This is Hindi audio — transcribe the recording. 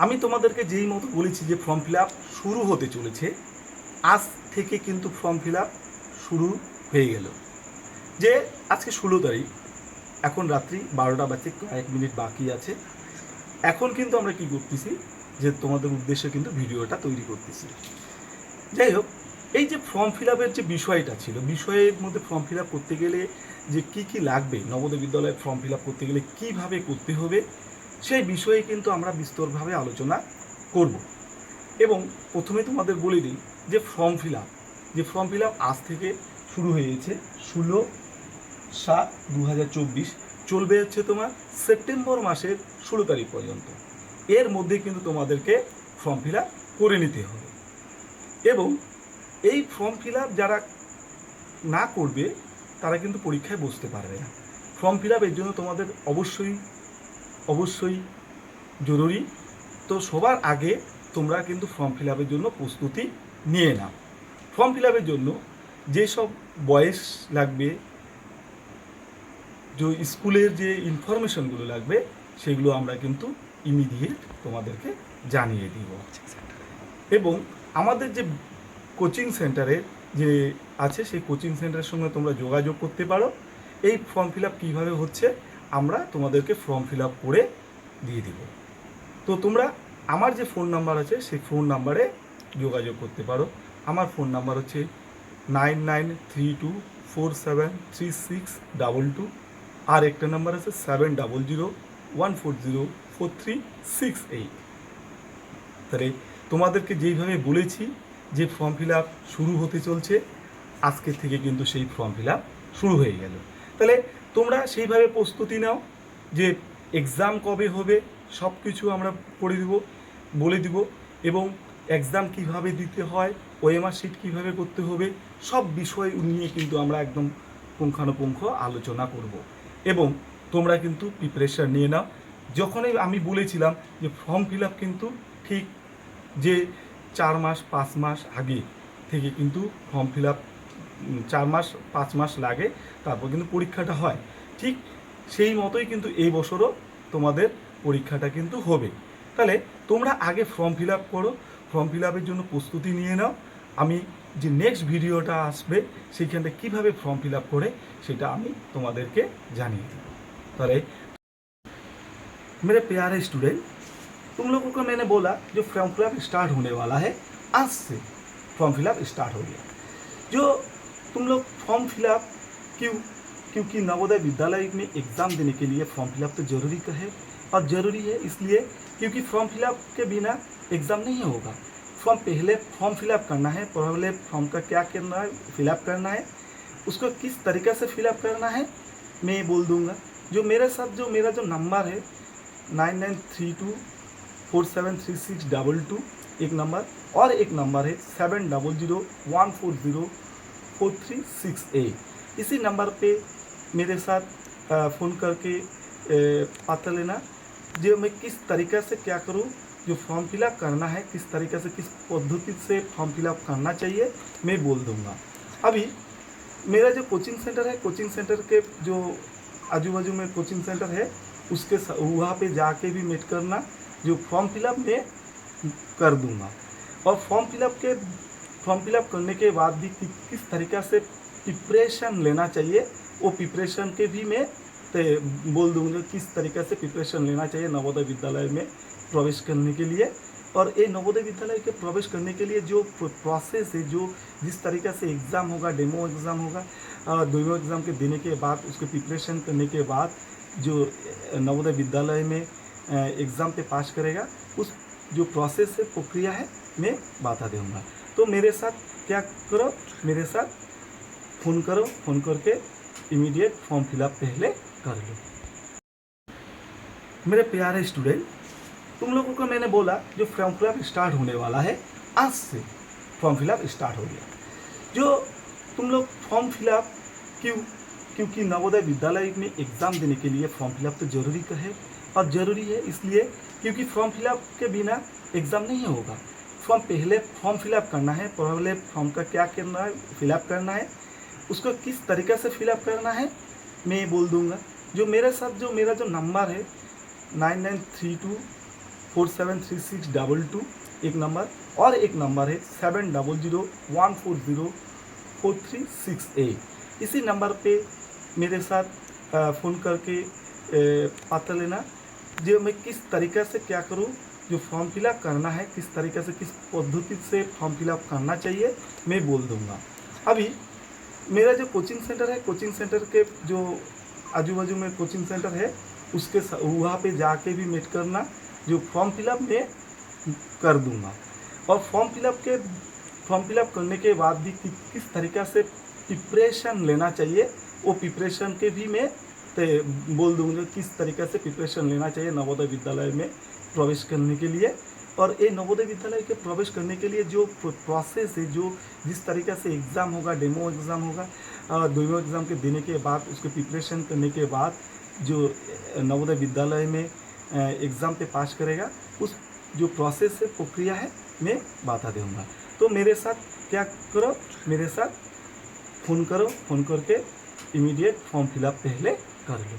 আমি তোমাদেরকে যেই মতো বলেছি যে ফর্ম ফিল আপ শুরু হতে চলেছে, আজ থেকে কিন্তু ফর্ম ফিল আপ শুরু হয়ে গেল। যে আজকে 16 তারিখ, এখন রাত্রি 12টা বাজে, কয়েক মিনিট বাকি আছে। এখন কিন্তু আমরা কি করতেছি, যে তোমাদের উদ্দেশ্যে কিন্তু ভিডিওটা তৈরি করতেছি। যাই হোক, এই যে ফর্ম ফিল আপের যে বিষয়টা ছিল, বিষয়ের মধ্যে ফর্ম ফিল আপ করতে গেলে যে কি কি লাগবে, নবোদয় বিদ্যালয়ে ফর্ম ফিল আপ করতে গেলে কীভাবে করতে হবে, সেই বিষয়ে কিন্তু আমরা বিস্তরভাবে আলোচনা করব। এবং প্রথমে তোমাদের বলে দিই যে ফর্ম ফিল আপ আজ থেকে শুরু হয়েছে 16/7/2024, চলবে হচ্ছে তোমার সেপ্টেম্বর মাসের 16 তারিখ পর্যন্ত। এর মধ্যে কিন্তু তোমাদেরকে ফর্ম ফিল আপ করে নিতে হবে। এবং এই ফর্ম ফিল আপ যারা না করবে তারা কিন্তু পরীক্ষায় বসতে পারবে না। ফর্ম ফিল আপ এর জন্য তোমাদের অবশ্যই জরুরি। তো সবার আগে তোমরা কিন্তু ফর্ম ফিল আপের জন্য প্রস্তুতি নিয়ে নাও। ফর্ম ফিল আপের জন্য যেসব বয়স লাগবে, যে স্কুলের যে ইনফরমেশনগুলো লাগবে, সেগুলো আমরা কিন্তু ইমিডিয়েট তোমাদেরকে জানিয়ে দিব। এবং আমাদের যে কোচিং সেন্টারে যে আছে, সেই কোচিং সেন্টারের সঙ্গে তোমরা যোগাযোগ করতে পারো। এই ফর্ম ফিল আপ কীভাবে হচ্ছে আমরা তোমাদেরকে ফর্ম ফিল আপ করে দিয়ে দিব। তো তোমরা আমার যে ফোন নাম্বার আছে সেই ফোন নাম্বারে যোগাযোগ করতে পারো। আমার ফোন নাম্বার হচ্ছে 9932473622, আর একটা নাম্বার আছে 7001404368। তাহলে তোমাদেরকে যেইভাবে বলেছি যে ফর্ম ফিল আপ শুরু হতে চলছে, আজকের থেকে কিন্তু সেই ফর্ম ফিল আপ শুরু হয়ে গেল। তাহলে তোমরা সেইভাবে প্রস্তুতি নাও যে এক্সাম কবে হবে, সব কিছু আমরা বলে দিব। এবং এক্সাম কিভাবে দিতে হয়, ওএমআর শিট কীভাবে করতে হবে, সব বিষয় নিয়ে কিন্তু আমরা একদম পুঙ্খানুপুঙ্খ আলোচনা করব। এবং তোমরা কিন্তু প্রিপারেশান নিয়ে নাও। যখনই আমি বলেছিলাম যে ফর্ম ফিল আপ কিন্তু ঠিক যে 4 মাস 5 মাস আগে থেকে কিন্তু ফর্ম ফিল আপ 4 মাস 5 মাস লাগে, তারপর কিন্তু পরীক্ষাটা হয়। ঠিক সেই মতোই কিন্তু এই বছরও তোমাদের পরীক্ষাটা কিন্তু হবে। তাহলে তোমরা আগে ফর্ম ফিল আপ করো, ফর্ম ফিল আপের জন্য প্রস্তুতি নিয়ে নাও। আমি যে নেক্সট ভিডিওটা আসবে সেইখানটা কীভাবে ফর্ম ফিল আপ করে সেটা আমি তোমাদেরকে জানিয়ে দেব। তাহলে मेरे प्यारे स्टूडेंट, तुम लोगों को मैंने बोला जो फॉर्म फिल अप स्टार्ट होने वाला है, आज से फॉर्म फिल अप स्टार्ट हो गया। जो तुम लोग फॉर्म फिल अप क्योंकि नवोदय विद्यालय में एग्ज़ाम देने के लिए फॉर्म फिल अप तो ज़रूरी है, और ज़रूरी है इसलिए क्योंकि फॉर्म फिल अप के बिना एग्ज़ाम नहीं होगा। पहले फॉर्म फिल अप करना है, पहले फॉर्म का क्या करना है, फिलअप करना है, उसको किस तरीक़े से फिलअप करना है मैं बोल दूँगा। जो मेरे साथ मेरा जो नंबर है 9932473622 एक नंबर, और एक नंबर है 7001404368। इसी नंबर पे मेरे साथ फ़ोन करके पता लेना जो मैं किस तरीक़े से क्या करूँ, जो फॉर्म फिलअप करना है किस तरीक़े से, किस पद्धति से फॉर्म फिलअप करना चाहिए मैं बोल दूँगा। अभी मेरा जो कोचिंग सेंटर है, कोचिंग सेंटर के जो आजू बाजू में कोचिंग सेंटर है, उसके वहाँ पे जाके भी मेट करना, जो फॉर्म फिलअप मैं कर दूँगा। और फॉर्म फिलअप करने के बाद भी किस तरीक़ा से प्रिपरेशन लेना चाहिए, वो प्रिपरेशन के भी मैं बोल दूँगा, किस तरीक़े से प्रिपरेशन लेना चाहिए नवोदय विद्यालय में प्रवेश करने के लिए। और ये नवोदय विद्यालय के प्रवेश करने के लिए जो प्रोसेस है, जो जिस तरीक़े से एग्ज़ाम होगा, डेमो एग्ज़ाम होगा, डेमो एग्ज़ाम के देने के बाद उसके प्रिपरेशन करने के बाद जो नवोदय विद्यालय में एग्ज़ाम पे पास करेगा, उस जो प्रोसेस है, प्रक्रिया है, मैं बता दूँगा। तो मेरे साथ क्या करो, मेरे साथ फ़ोन करो, फ़ोन करके इमीडिएट फॉर्म फिलअप पहले कर लो। मेरे प्यारे स्टूडेंट, तुम लोगों को मैंने बोला जो फॉर्म फिलअप स्टार्ट होने वाला है, आज से फॉर्म फिलअप स्टार्ट हो गया। जो तुम लोग फॉर्म फिलअप क्योंकि नवोदय विद्यालय में एग्ज़ाम देने के लिए फॉर्म फिलअप तो ज़रूरी है, और ज़रूरी है इसलिए क्योंकि फॉर्म फिलअप के बिना एग्ज़ाम नहीं होगा। पहले फॉर्म फिलअप करना है, पहले फॉर्म का क्या करना है, फिलअप करना है, उसको किस तरीक़े से फिलअप करना है मैं बोल दूँगा। जो मेरे साथ मेरा जो नंबर है 9932 473622 एक नंबर, और एक नंबर है 7001404368। इसी नंबर पे मेरे साथ फ़ोन करके पता लेना जो मैं किस तरीक़े से क्या करूं, जो फॉर्म फिलअप करना है किस तरीक़े से, किस पद्धति से फॉर्म फिलअप करना चाहिए मैं बोल दूंगा। अभी मेरा जो कोचिंग सेंटर है, कोचिंग सेंटर के जो आजू बाजू में कोचिंग सेंटर है उसके वहाँ पे जाके भी मेट करना, जो फॉर्म फिलअप मैं कर दूंगा। और फॉर्म फिलअप करने के बाद भी किस तरीक़ा से प्रिपरेशन लेना चाहिए वो प्रिपरेशन के भी मैं बोल दूंगा, किस तरीक़े से प्रिपरेशन लेना चाहिए नवोदय विद्यालय में प्रवेश करने के लिए। और ये नवोदय विद्यालय के प्रवेश करने के लिए जो प्रोसेस है, जो जिस तरीक़े से एग्ज़ाम होगा, डेमो एग्ज़ाम होगा, डेमो एग्ज़ाम के देने के बाद उसके प्रिपरेशन करने के बाद जो नवोदय विद्यालय में एग्ज़ाम पे पास करेगा, उस जो प्रोसेस है, प्रक्रिया है, मैं बता दूँगा। तो मेरे साथ क्या करो, मेरे साथ फ़ोन करो, फ़ोन करके इमीडिएट फॉर्म फिलअप पहले कर लो।